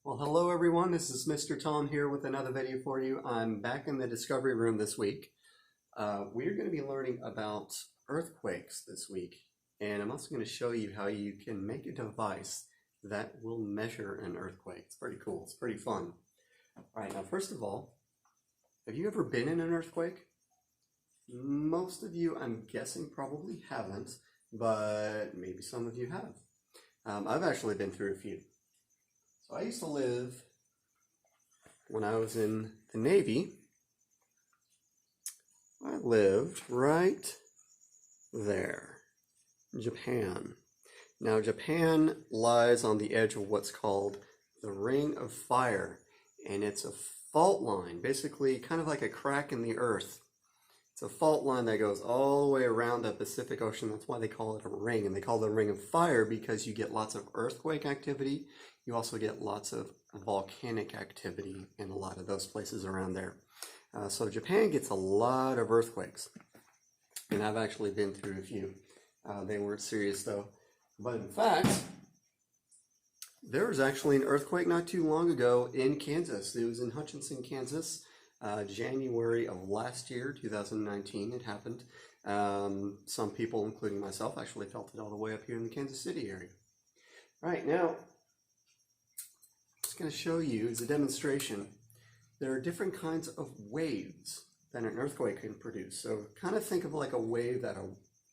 Well, hello everyone. This is Mr. Tom here with another video for you. I'm back in the discovery room this week. We're going to be learning about earthquakes this week, and I'm also going to show you how you can make a device that will measure an earthquake. It's pretty cool. It's pretty fun. All right, now first of all, have you ever been in an earthquake? Most of you, I'm guessing, probably haven't, but maybe some of you have. I've actually been through a few. So I used to live, when I was in the Navy, I lived right there, Japan. Now Japan lies on the edge of what's called the Ring of Fire, and it's a fault line, basically kind of like a crack in the earth. It's a fault line that goes all the way around the Pacific Ocean. That's why they call it a ring, and they call it a Ring of Fire because you get lots of earthquake activity. You also get lots of volcanic activity in a lot of those places around there. So Japan gets a lot of earthquakes, and I've actually been through a few. They weren't serious though. But in fact, there was actually an earthquake not too long ago in Kansas. It was in Hutchinson, Kansas, January of last year, 2019, it happened. Some people, including myself, actually felt it all the way up here in the Kansas City area. All right, now, going to show you as a demonstration, there are different kinds of waves that an earthquake can produce. So kind of think of like a wave that a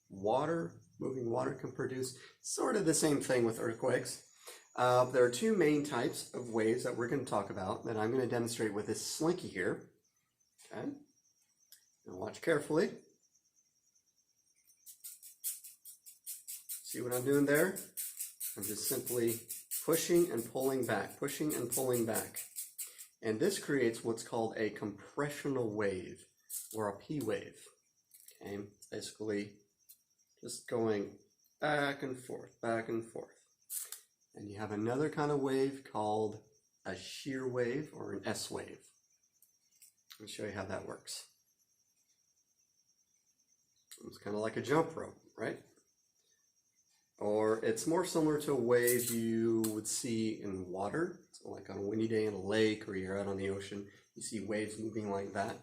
moving water can produce, sort of the same thing with earthquakes. There are two main types of waves that we're going to talk about that I'm going to demonstrate with this slinky here. Okay, now watch carefully. See what I'm doing there? I'm just simply pushing and pulling back, pushing and pulling back. And this creates what's called a compressional wave, or a P wave. Okay, it's basically just going back and forth, back and forth. And you have another kind of wave called a shear wave, or an S wave. Let me show you how that works. It's kind of like a jump rope, right? Or it's more similar to a wave you would see in water. So like on a windy day in a lake, or you're out on the ocean, you see waves moving like that.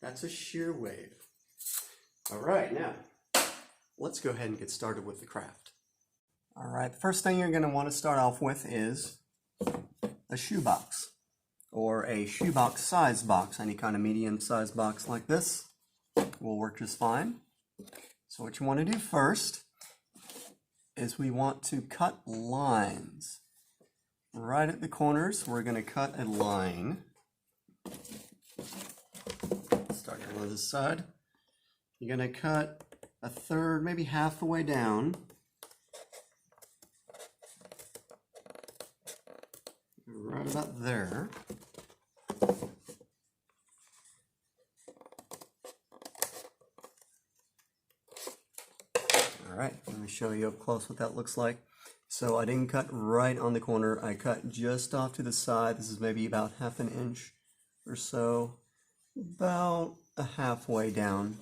That's a shear wave. All right, now let's go ahead and get started with the craft. All right, the first thing you're going to want to start off with is a shoebox, or a shoebox size box. Any kind of medium size box like this will work just fine. So what you want to do first is we want to cut lines. Right at the corners, we're going to cut a line. Start on this side. You're going to cut a third, maybe half the way down. Right about there. All right, let me show you up close what that looks like. So I didn't cut right on the corner, I cut just off to the side. This is maybe about half an inch or so, about a halfway down.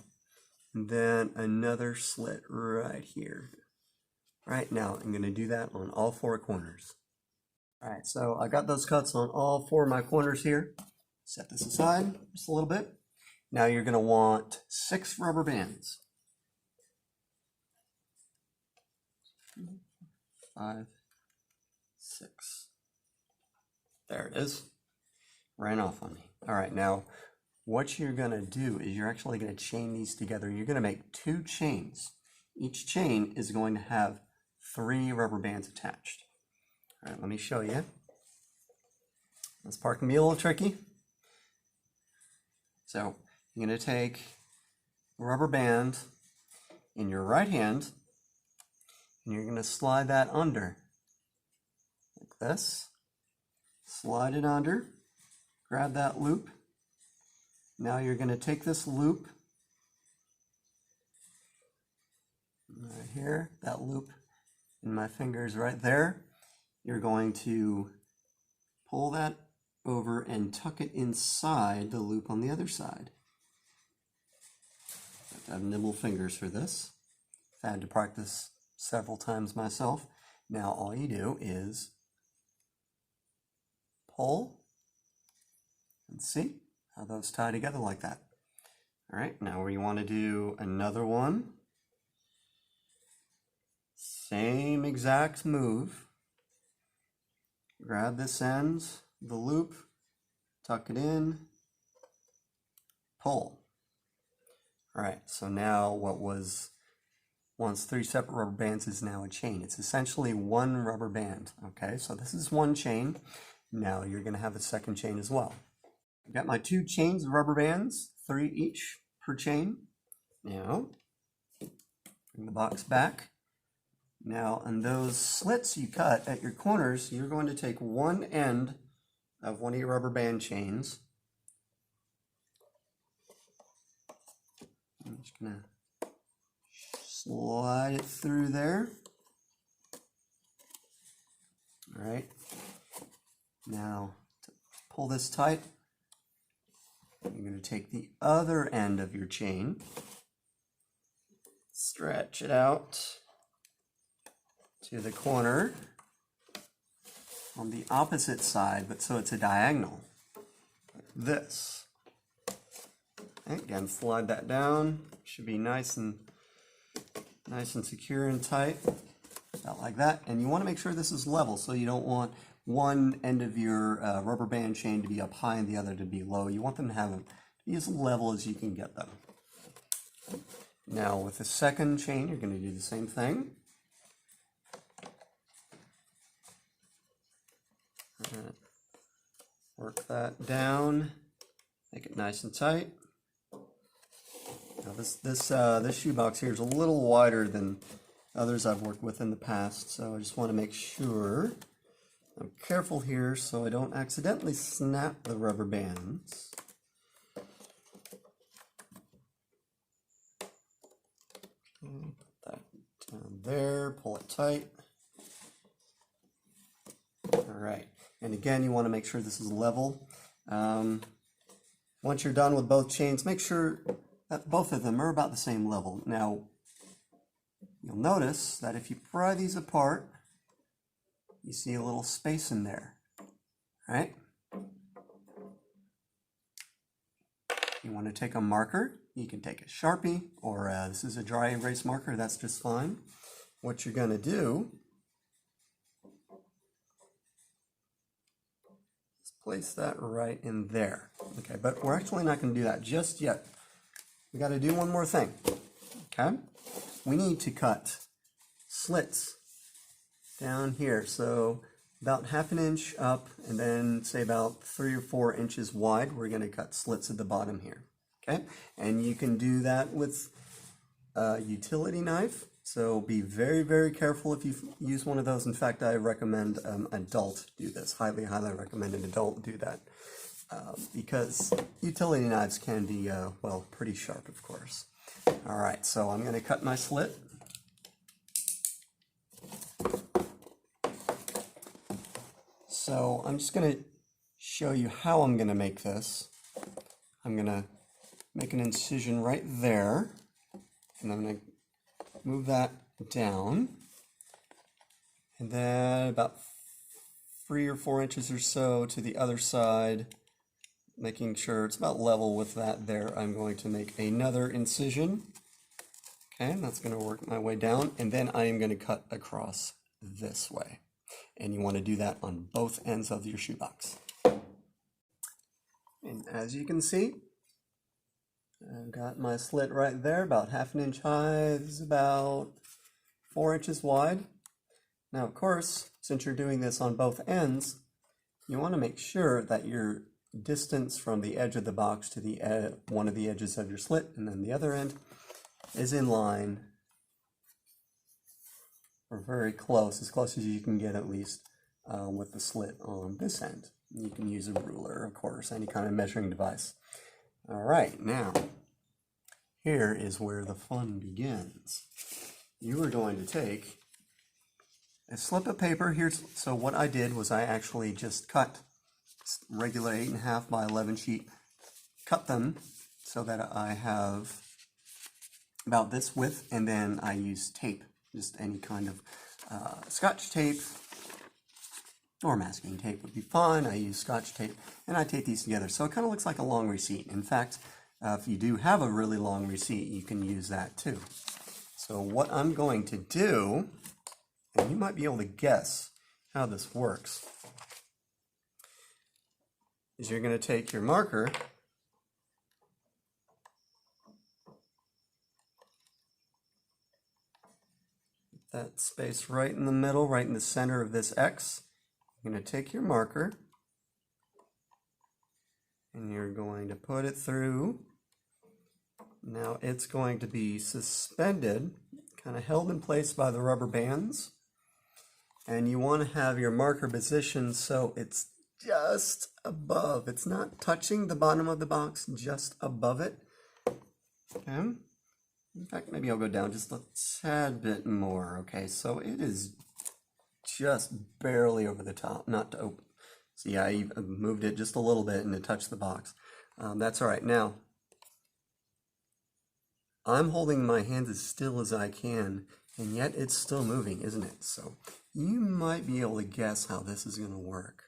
And then another slit right here. Right now, I'm gonna do that on all four corners. All right, so I got those cuts on all four of my corners here. Set this aside just a little bit. Now you're gonna want 6 rubber bands. 5, 6. There it is. Ran off on me. All right, now what you're gonna do is you're actually gonna chain these together. You're gonna make 2 chains. Each chain is going to have 3 rubber bands attached. All right, let me show you. This part can be a little tricky. So you're gonna take a rubber band in your right hand, and you're going to slide that under, like this. Slide it under, grab that loop. Now you're going to take this loop, right here, that loop in my fingers right there. You're going to pull that over and tuck it inside the loop on the other side. I have to have nimble fingers for this. I've had to practice several times myself. Now all you do is pull, and see how those tie together like that. All right, now we want to do another one. Same exact move. Grab this end, the loop, tuck it in, pull. All right, so now what was once 3 separate rubber bands is now a chain. It's essentially one rubber band, okay? So this is one chain. Now you're gonna have a second chain as well. I've got my 2 chains of rubber bands, 3 each per chain. Now, bring the box back. Now, on those slits you cut at your corners, you're going to take one end of one of your rubber band chains. I'm just gonna slide it through there. All right. Now, to pull this tight, you're going to take the other end of your chain, stretch it out to the corner on the opposite side, but so it's a diagonal, like this. Okay, again, slide that down. Should be nice and secure and tight, about like that. And you want to make sure this is level, so you don't want one end of your rubber band chain to be up high and the other to be low. You want them to be as level as you can get them. Now with the second chain, you're going to do the same thing. Work that down, make it nice and tight. Now this shoebox here is a little wider than others I've worked with in the past, so I just want to make sure I'm careful here so I don't accidentally snap the rubber bands. Okay, put that down there, pull it tight. All right, and again, you want to make sure this is level. Once you're done with both chains, make sure that both of them are about the same level. Now, you'll notice that if you pry these apart, you see a little space in there, right? You want to take a marker. You can take a Sharpie, or this is a dry erase marker, that's just fine. What you're going to do is place that right in there. Okay, but we're actually not going to do that just yet. We got to do one more thing, okay? We need to cut slits down here, so about 1/2 inch up, and then say about 3 or 4 inches wide. We're going to cut slits at the bottom here, okay? And you can do that with a utility knife, so be very, very careful if you use one of those. In fact, I recommend adult do this. Highly, highly recommend an adult do that, because utility knives can be, well, pretty sharp, of course. All right, so I'm going to cut my slit. So I'm just going to show you how I'm going to make this. I'm going to make an incision right there, and I'm going to move that down, and then about 3 or 4 inches or so to the other side, making sure it's about level with that there. I'm going to make another incision. Okay, and that's going to work my way down, and then I am going to cut across this way. And you want to do that on both ends of your shoebox. And as you can see, I've got my slit right there, about 1/2 inch high. This is about 4 inches wide. Now, of course, since you're doing this on both ends, you want to make sure that your distance from the edge of the box to the one of the edges of your slit, and then the other end, is in line, or very close as you can get at least, with the slit on this end. You can use a ruler, of course, any kind of measuring device. All right, now, here is where the fun begins. You are going to take a slip of paper. So what I did was I actually just cut regular 8.5 by 11 sheet, cut them so that I have about this width, and then I use tape, just any kind of Scotch tape, or masking tape would be fine. I use Scotch tape, and I tape these together. So it kind of looks like a long receipt. In fact, if you do have a really long receipt, you can use that too. So what I'm going to do, and you might be able to guess how this works, is you're going to take your marker that space right in the middle, right in the center of this X. You're going to take your marker and you're going to put it through. Now it's going to be suspended, kind of held in place by the rubber bands. And you want to have your marker positioned so it's just above. It's not touching the bottom of the box, just above it. Okay. In fact, maybe I'll go down just a tad bit more. Okay, so it is just barely over the top, not to open. So yeah, I moved it just a little bit and it touched the box. That's all right. Now, I'm holding my hands as still as I can, and yet it's still moving, isn't it? So you might be able to guess how this is going to work.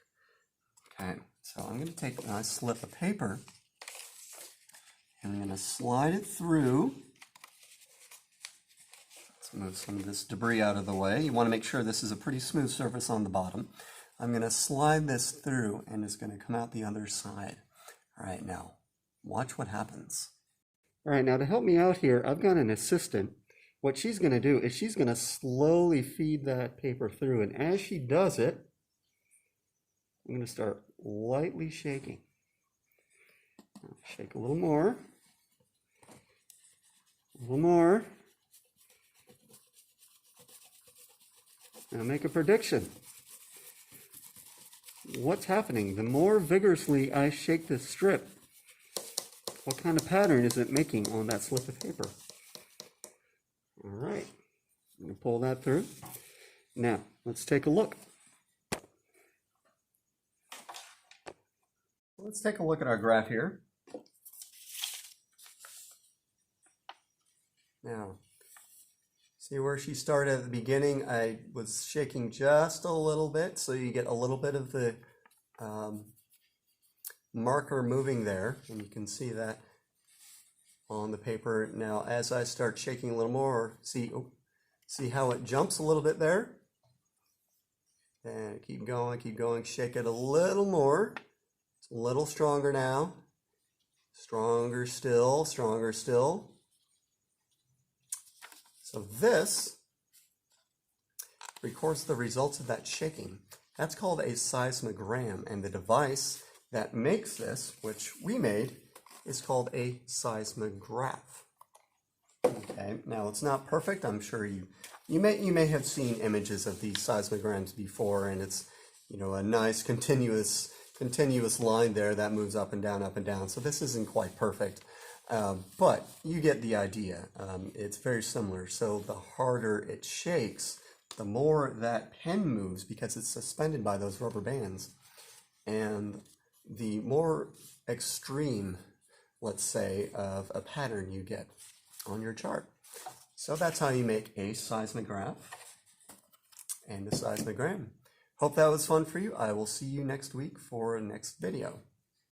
Okay, so I'm going to take a slip of paper, and I'm going to slide it through. Let's move some of this debris out of the way. You want to make sure this is a pretty smooth surface on the bottom. I'm going to slide this through, and it's going to come out the other side. All right, now, watch what happens. All right, now to help me out here, I've got an assistant. What she's going to do is she's going to slowly feed that paper through, and as she does it, I'm going to start lightly shaking. Shake a little more. A little more. Now make a prediction. What's happening? The more vigorously I shake this strip, what kind of pattern is it making on that slip of paper? All right, I'm going to pull that through. Now, let's take a look. Let's take a look at our graph here. Now, see where she started at the beginning? I was shaking just a little bit, so you get a little bit of the marker moving there, and you can see that on the paper. Now, as I start shaking a little more, see how it jumps a little bit there? And keep going, shake it a little more. It's a little stronger now. Stronger still, stronger still. So this records the results of that shaking. That's called a seismogram, and the device that makes this, which we made, is called a seismograph. Okay, now it's not perfect. I'm sure you may have seen images of these seismograms before, and it's, you know, a nice continuous line there that moves up and down, up and down. So this isn't quite perfect, but you get the idea. It's very similar. So the harder it shakes, the more that pen moves because it's suspended by those rubber bands, and the more extreme, let's say, of a pattern you get on your chart. So that's how you make a seismograph and a seismogram. Hope that was fun for you. I will see you next week for a next video.